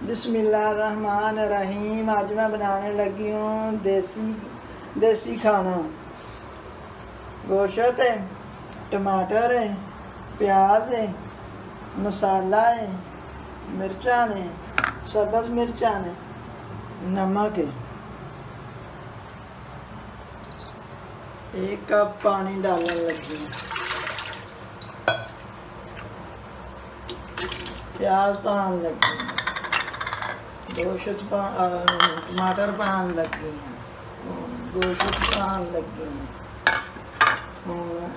बिस्मिल्लाहिर्रहमानिर्रहीम। आज मैं बनाने लगी हूँ देसी खाना। गोश्त है, टमाटर है, प्याज है, मसाला है, मिर्चा ने, सब्ज़ मिर्चा ने, नमक है। 1 कप पानी डालने लगी हूँ। प्याज पान लगी हूँ, टमाटर पान लगी हूँ, गोश्त पान लगी हूँ,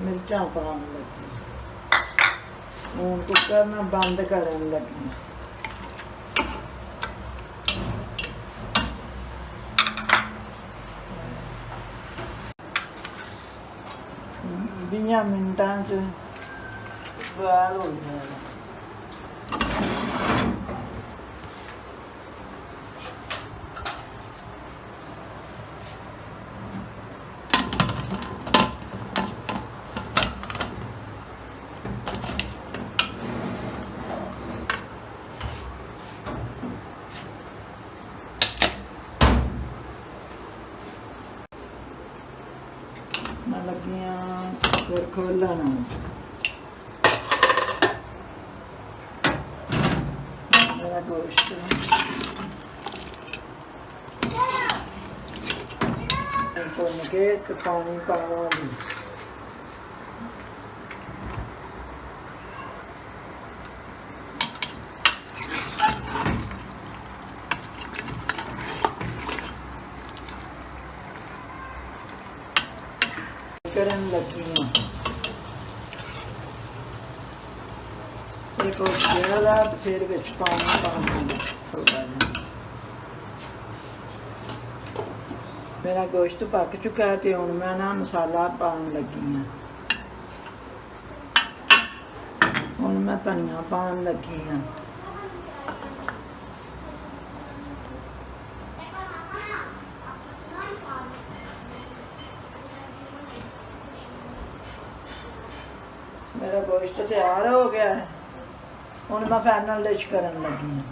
मिर्चा पान लगी हूँ। कुकर में बंद करने लगी हूँ। बीस मिनटां च बॉयल हो जाएगा। मैं लगी फिर खोलना मेरा गोश्त भुन के पानी पावांगी। करन लगी हूँ एक और घेरा तो फिर विच पानी पाऊंगी थोड़ा जिहा। मेरा गोश्त पक चुका है तो हुण मैं ना मसाला पान लगी हाँ। हुण मैं धनिया पान लगी हाँ। मेरा गोश्त तैयार हो गया है। हुण मैं फाइनल डिश करन लगी हाँ।